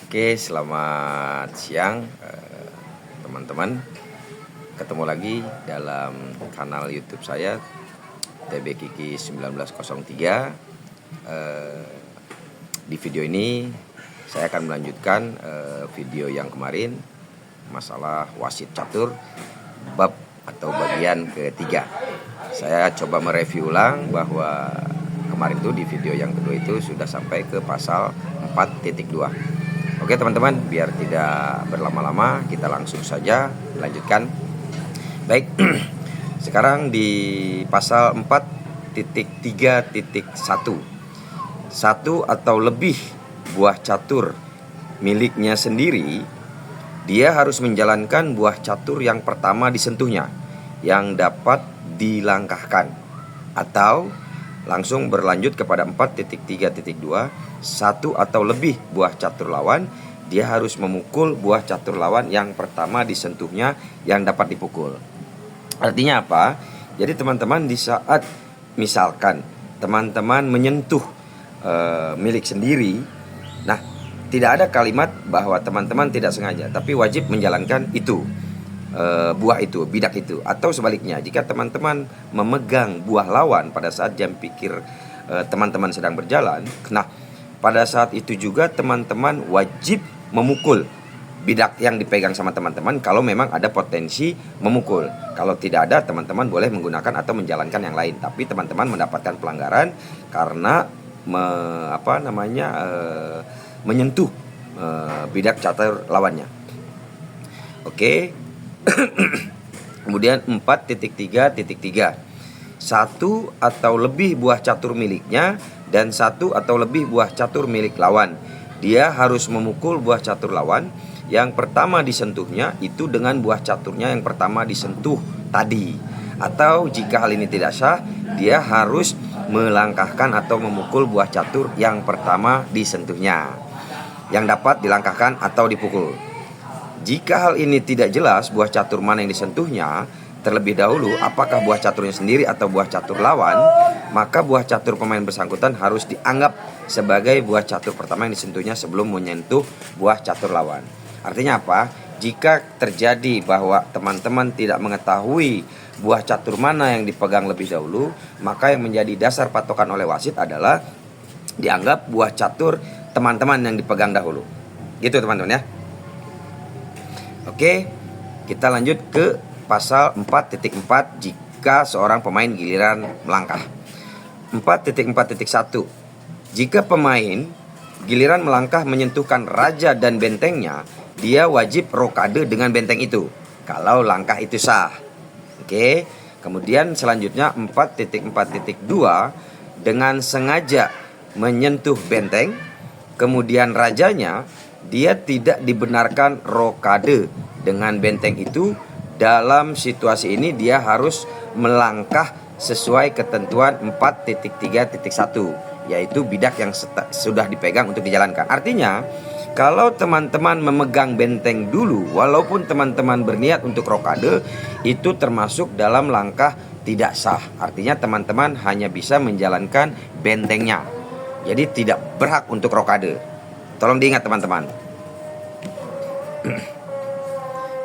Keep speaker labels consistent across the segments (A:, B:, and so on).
A: Oke, selamat siang teman-teman. Ketemu lagi dalam kanal YouTube saya TB Kiki 1903. Di video ini saya akan melanjutkan video yang kemarin, masalah wasit catur bab atau bagian ketiga. Saya coba mereview ulang bahwa kemarin itu di video yang kedua itu sudah sampai ke pasal 4.2. Oke teman-teman, biar tidak berlama-lama kita langsung saja lanjutkan. Baik, sekarang di pasal 4.3.1, satu atau lebih buah catur miliknya sendiri, dia harus menjalankan buah catur yang pertama disentuhnya yang dapat dilangkahkan. Atau langsung berlanjut kepada 4.3.2, satu atau lebih buah catur lawan, dia harus memukul buah catur lawan yang pertama disentuhnya yang dapat dipukul. Artinya apa? Jadi teman-teman, di saat misalkan teman-teman menyentuh milik sendiri, nah tidak ada kalimat bahwa teman-teman tidak sengaja, tapi wajib menjalankan itu, buah itu, bidak itu. Atau sebaliknya, jika teman-teman memegang buah lawan pada saat jam pikir teman-teman sedang berjalan, nah pada saat itu juga teman-teman wajib memukul bidak yang dipegang sama teman-teman kalau memang ada potensi memukul. Kalau tidak ada, teman-teman boleh menggunakan atau menjalankan yang lain. Tapi teman-teman mendapatkan pelanggaran karena menyentuh bidak catur lawannya. Oke. Kemudian 4.3.3, satu atau lebih buah catur miliknya dan satu atau lebih buah catur milik lawan, dia harus memukul buah catur lawan yang pertama disentuhnya itu dengan buah caturnya yang pertama disentuh tadi. Atau jika hal ini tidak sah, dia harus melangkahkan atau memukul buah catur yang pertama disentuhnya yang dapat dilangkahkan atau dipukul. Jika hal ini tidak jelas buah catur mana yang disentuhnya terlebih dahulu, apakah buah caturnya sendiri atau buah catur lawan, maka buah catur pemain bersangkutan harus dianggap sebagai buah catur pertama yang disentuhnya sebelum menyentuh buah catur lawan. Artinya apa? Jika terjadi bahwa teman-teman tidak mengetahui buah catur mana yang dipegang lebih dahulu, maka yang menjadi dasar patokan oleh wasit adalah dianggap buah catur teman-teman yang dipegang dahulu. Gitu teman-teman ya. Oke, kita lanjut ke pasal 4.4, jika seorang pemain giliran melangkah. 4.4.1, jika pemain giliran melangkah menyentuhkan raja dan bentengnya, dia wajib rokade dengan benteng itu kalau langkah itu sah. Oke. Kemudian selanjutnya 4.4.2, dengan sengaja menyentuh benteng kemudian rajanya, dia tidak dibenarkan rokade dengan benteng itu. Dalam situasi ini dia harus melangkah sesuai ketentuan 4.3.1, yaitu bidak yang sudah dipegang untuk dijalankan. Artinya, kalau teman-teman memegang benteng dulu, walaupun teman-teman berniat untuk rokade, itu termasuk dalam langkah tidak sah. Artinya teman-teman hanya bisa menjalankan bentengnya, jadi tidak berhak untuk rokade. Tolong diingat teman-teman.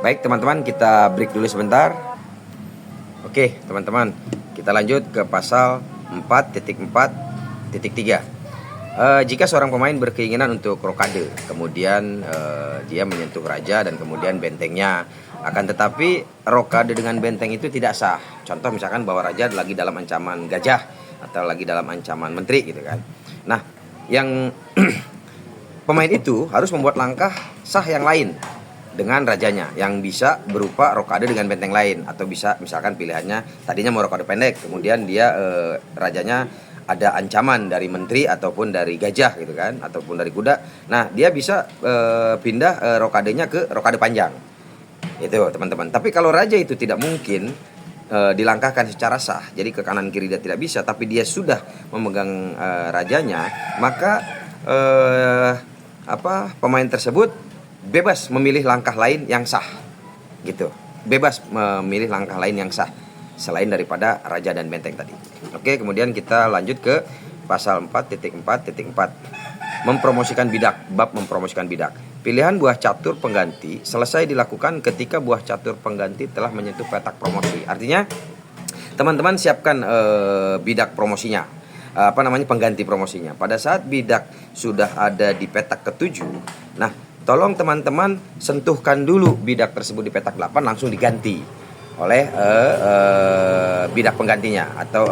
A: Baik teman-teman, kita break dulu sebentar. Oke teman-teman, kita lanjut ke pasal 4.4.3. Jika seorang pemain berkeinginan untuk rokade, kemudian dia menyentuh raja dan kemudian bentengnya, akan tetapi rokade dengan benteng itu tidak sah. Contoh misalkan bahwa raja lagi dalam ancaman gajah atau lagi dalam ancaman menteri gitu kan. Nah, yang pemain itu harus membuat langkah sah yang lain dengan rajanya, yang bisa berupa rokade dengan benteng lain. Atau bisa misalkan pilihannya tadinya mau rokade pendek, kemudian dia rajanya ada ancaman dari menteri ataupun dari gajah gitu kan, ataupun dari kuda. Nah dia bisa pindah rokadenya ke rokade panjang itu teman-teman. Tapi kalau raja itu tidak mungkin dilangkahkan secara sah, jadi ke kanan kiri dia tidak bisa, tapi dia sudah memegang rajanya, maka pemain tersebut bebas memilih langkah lain yang sah gitu. Bebas memilih langkah lain yang sah selain daripada raja dan benteng tadi. Oke, kemudian kita lanjut ke pasal 4.4.4. Mempromosikan bidak, bab mempromosikan bidak. Pilihan buah catur pengganti selesai dilakukan ketika buah catur pengganti telah menyentuh petak promosi. Artinya teman-teman siapkan bidak promosinya, pengganti promosinya. Pada saat bidak sudah ada di petak ketujuh, nah tolong teman-teman sentuhkan dulu bidak tersebut di petak 8, langsung diganti oleh bidak penggantinya atau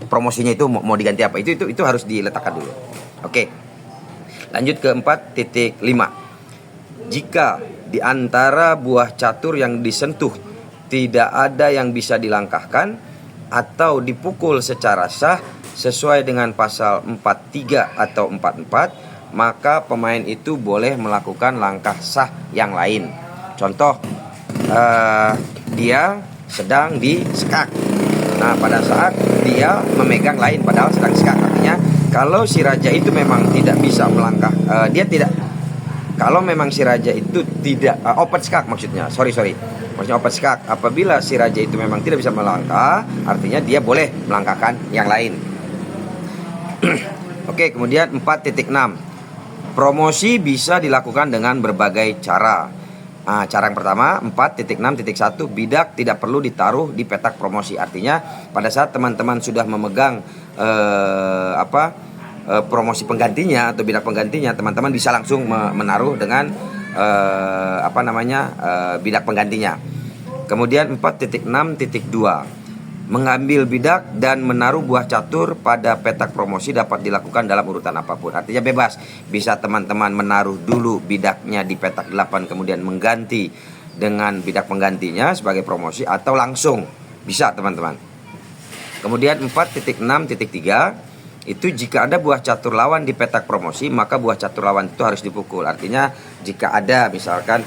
A: promosinya itu mau diganti apa, itu harus diletakkan dulu. Oke. Lanjut ke 4.5. Jika di antara buah catur yang disentuh tidak ada yang bisa dilangkahkan atau dipukul secara sah sesuai dengan pasal 43 atau 44, maka pemain itu boleh melakukan langkah sah yang lain. Contoh, dia sedang disekak. Nah, pada saat dia memegang lain padahal sedang disekak, artinya kalau si raja itu memang tidak bisa melangkah, kalau memang si raja itu tidak open skak, maksudnya open skak. Apabila si raja itu memang tidak bisa melangkah, artinya dia boleh melangkahkan yang lain. Oke, kemudian 4.6. Promosi bisa dilakukan dengan berbagai cara. Cara yang pertama, 4.6.1, bidak tidak perlu ditaruh di petak promosi. Artinya pada saat teman-teman sudah memegang promosi penggantinya atau bidak penggantinya, teman-teman bisa langsung menaruh dengan bidak penggantinya. Kemudian 4.6.2, mengambil bidak dan menaruh buah catur pada petak promosi dapat dilakukan dalam urutan apapun. Artinya bebas, bisa teman-teman menaruh dulu bidaknya di petak 8 kemudian mengganti dengan bidak penggantinya sebagai promosi, atau langsung bisa teman-teman. Kemudian 4.6.3, itu jika ada buah catur lawan di petak promosi, maka buah catur lawan itu harus dipukul. Artinya jika ada misalkan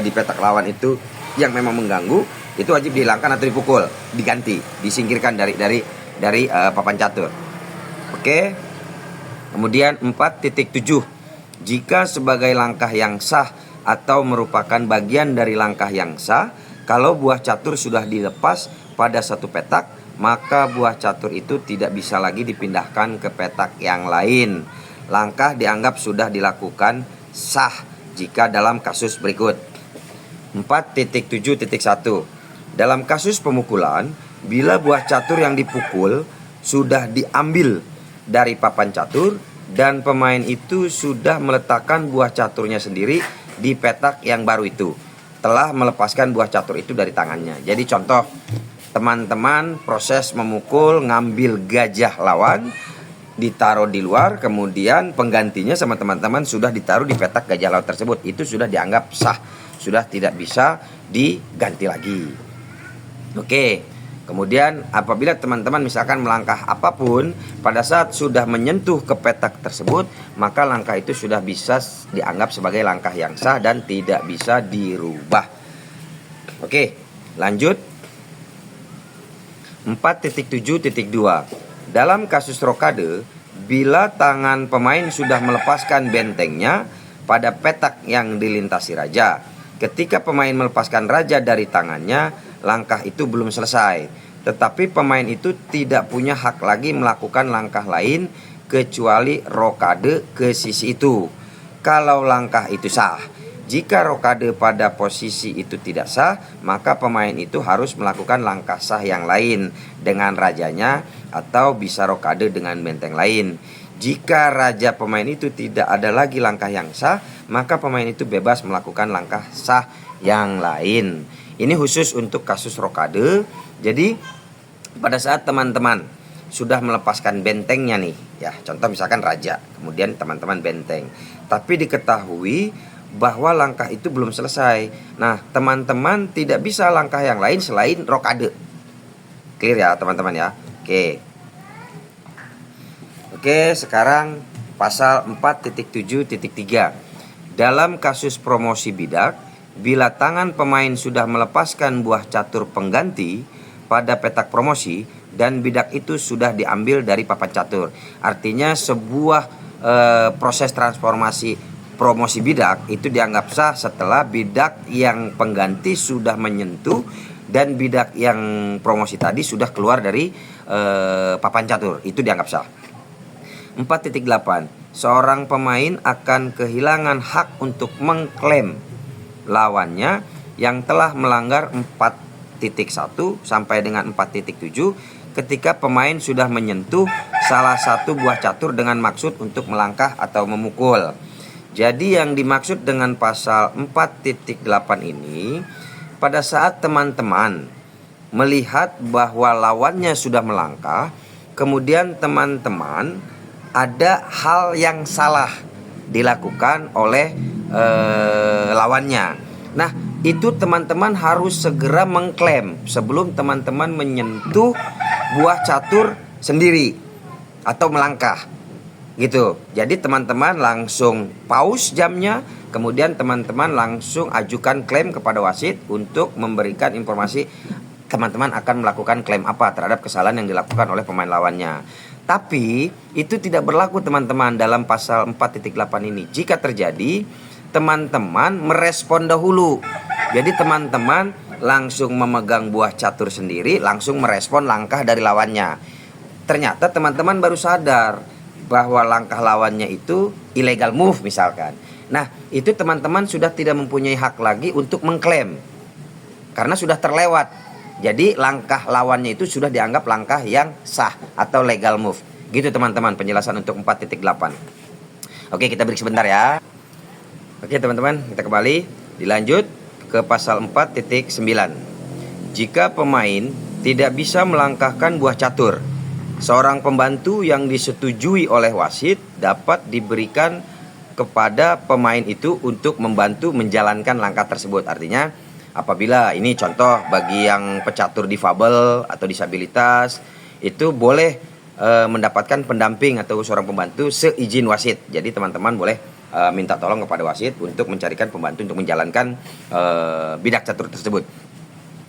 A: di petak lawan itu yang memang mengganggu, itu wajib dihilangkan atau dipukul, diganti, disingkirkan dari papan catur. Oke. Kemudian 4.7, jika sebagai langkah yang sah atau merupakan bagian dari langkah yang sah, kalau buah catur sudah dilepas pada satu petak, maka buah catur itu tidak bisa lagi dipindahkan ke petak yang lain. Langkah dianggap sudah dilakukan sah jika dalam kasus berikut. 4.7.1, dalam kasus pemukulan, bila buah catur yang dipukul sudah diambil dari papan catur dan pemain itu sudah meletakkan buah caturnya sendiri di petak yang baru itu, telah melepaskan buah catur itu dari tangannya. Jadi contoh, teman-teman proses memukul, ngambil gajah lawan, ditaruh di luar, kemudian penggantinya sama teman-teman sudah ditaruh di petak gajah lawan tersebut, itu sudah dianggap sah, sudah tidak bisa diganti lagi. Oke, kemudian apabila teman-teman misalkan melangkah apapun pada saat sudah menyentuh ke petak tersebut, maka langkah itu sudah bisa dianggap sebagai langkah yang sah dan tidak bisa dirubah. Oke, lanjut. 4.7.2, dalam kasus rokade, bila tangan pemain sudah melepaskan bentengnya pada petak yang dilintasi raja, ketika pemain melepaskan raja dari tangannya, langkah itu belum selesai, tetapi pemain itu tidak punya hak lagi melakukan langkah lain kecuali rokade ke sisi itu. Kalau langkah itu sah, jika rokade pada posisi itu tidak sah, maka pemain itu harus melakukan langkah sah yang lain dengan rajanya atau bisa rokade dengan benteng lain. Jika raja pemain itu tidak ada lagi langkah yang sah, maka pemain itu bebas melakukan langkah sah yang lain. Ini khusus untuk kasus rokade. Jadi pada saat teman-teman sudah melepaskan bentengnya nih, ya contoh misalkan raja, kemudian teman-teman benteng, tapi diketahui bahwa langkah itu belum selesai. Nah, teman-teman tidak bisa langkah yang lain selain rokade. Clear ya teman-teman ya? Oke, sekarang pasal 4.7.3. Dalam kasus promosi bidak, bila tangan pemain sudah melepaskan buah catur pengganti pada petak promosi dan bidak itu sudah diambil dari papan catur. Artinya sebuah proses transformasi promosi bidak itu dianggap sah setelah bidak yang pengganti sudah menyentuh dan bidak yang promosi tadi sudah keluar dari papan catur. Itu dianggap sah. 4.8. seorang pemain akan kehilangan hak untuk mengklaim lawannya yang telah melanggar 4.1 sampai dengan 4.7 ketika pemain sudah menyentuh salah satu buah catur dengan maksud untuk melangkah atau memukul. Jadi yang dimaksud dengan pasal 4.8 ini, pada saat teman-teman melihat bahwa lawannya sudah melangkah, kemudian teman-teman ada hal yang salah dilakukan oleh lawannya. Nah, itu teman-teman harus segera mengklaim sebelum teman-teman menyentuh buah catur sendiri atau melangkah gitu. Jadi teman-teman langsung pause jamnya, kemudian teman-teman langsung ajukan klaim kepada wasit untuk memberikan informasi teman-teman akan melakukan klaim apa terhadap kesalahan yang dilakukan oleh pemain lawannya. Tapi itu tidak berlaku teman-teman dalam pasal 4.8 ini. Jika terjadi, teman-teman merespon dahulu. Jadi teman-teman langsung memegang buah catur sendiri, langsung merespon langkah dari lawannya. Ternyata teman-teman baru sadar bahwa langkah lawannya itu illegal move misalkan. Nah, itu teman-teman sudah tidak mempunyai hak lagi untuk mengklaim karena sudah terlewat. Jadi langkah lawannya itu sudah dianggap langkah yang sah atau legal move. Gitu teman-teman penjelasan untuk 4.8. Oke, kita break sebentar ya. Oke teman-teman, kita kembali. Dilanjut ke pasal 4.9. Jika pemain tidak bisa melangkahkan buah catur, seorang pembantu yang disetujui oleh wasit dapat diberikan kepada pemain itu untuk membantu menjalankan langkah tersebut. Artinya apabila ini contoh bagi yang pecatur difabel atau disabilitas, itu boleh mendapatkan pendamping atau seorang pembantu seizin wasit. Jadi teman-teman boleh minta tolong kepada wasit untuk mencarikan pembantu untuk menjalankan bidak catur tersebut.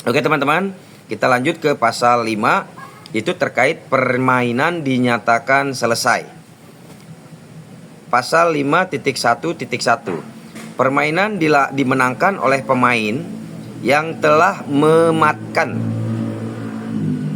A: Oke teman-teman, kita lanjut ke pasal 5, itu terkait permainan dinyatakan selesai. Pasal 5.1.1, permainan dimenangkan oleh pemain yang telah mematkan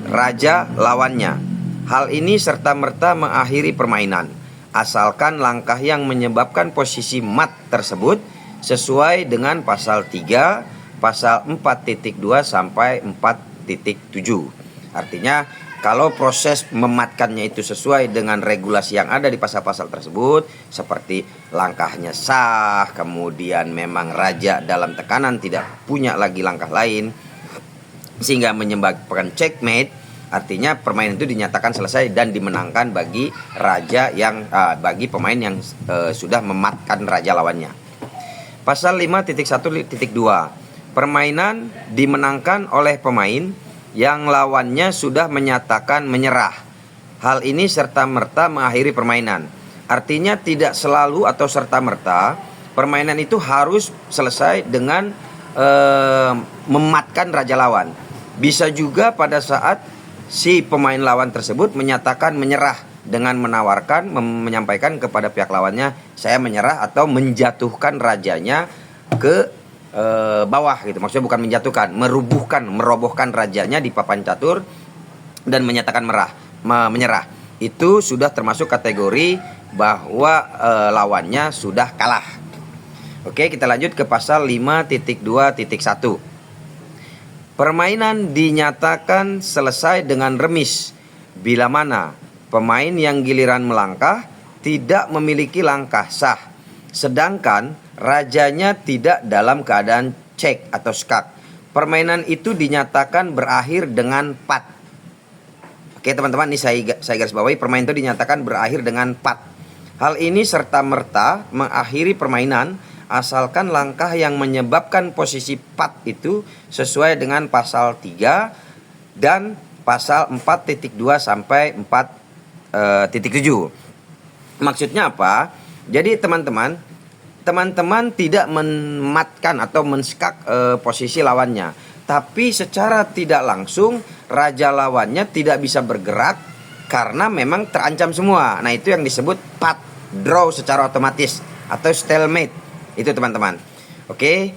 A: raja lawannya. Hal ini serta-merta mengakhiri permainan, asalkan langkah yang menyebabkan posisi mat tersebut sesuai dengan pasal 3, pasal 4.2 sampai 4.7. Artinya kalau proses mematkannya itu sesuai dengan regulasi yang ada di pasal-pasal tersebut, seperti langkahnya sah, kemudian memang raja dalam tekanan tidak punya lagi langkah lain, sehingga menyebabkan checkmate, artinya permainan itu dinyatakan selesai dan dimenangkan bagi raja yang bagi pemain yang sudah mematkan raja lawannya. Pasal 5.1.2, permainan dimenangkan oleh pemain yang lawannya sudah menyatakan menyerah. Hal ini serta-merta mengakhiri permainan. Artinya tidak selalu atau serta-merta permainan itu harus selesai dengan mematkan raja lawan. Bisa juga pada saat si pemain lawan tersebut menyatakan menyerah dengan menawarkan, menyampaikan kepada pihak lawannya, saya menyerah, atau menjatuhkan rajanya ke bawah gitu. Maksudnya bukan menjatuhkan, merobohkan rajanya di papan catur dan menyatakan menyerah. Itu sudah termasuk kategori bahwa lawannya sudah kalah. Oke, kita lanjut ke pasal 5.2.1. Permainan dinyatakan selesai dengan remis bila mana pemain yang giliran melangkah tidak memiliki langkah sah, sedangkan rajanya tidak dalam keadaan cek atau skak. Permainan itu dinyatakan berakhir dengan pat. Oke teman-teman, ini saya garis bawahi, permainan itu dinyatakan berakhir dengan pat. Hal ini serta-merta mengakhiri permainan asalkan langkah yang menyebabkan posisi pat itu sesuai dengan pasal 3 dan pasal 4.2 sampai 4.7. Maksudnya apa? Jadi teman-teman tidak mematkan atau menskak posisi lawannya, tapi secara tidak langsung raja lawannya tidak bisa bergerak karena memang terancam semua. Nah, itu yang disebut pat, draw secara otomatis atau stalemate. Itu teman-teman. Oke,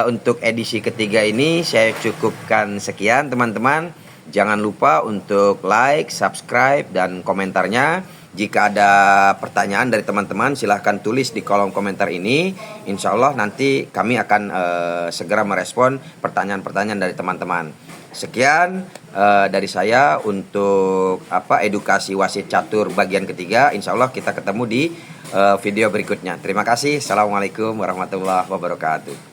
A: untuk edisi ketiga ini saya cukupkan sekian teman-teman. Jangan lupa untuk like, subscribe, dan komentarnya. Jika ada pertanyaan dari teman-teman, silahkan tulis di kolom komentar ini. Insya Allah nanti kami akan segera merespon pertanyaan-pertanyaan dari teman-teman. Sekian dari saya untuk edukasi wasit catur bagian ketiga. Insya Allah kita ketemu di video berikutnya. Terima kasih. Assalamualaikum warahmatullahi wabarakatuh.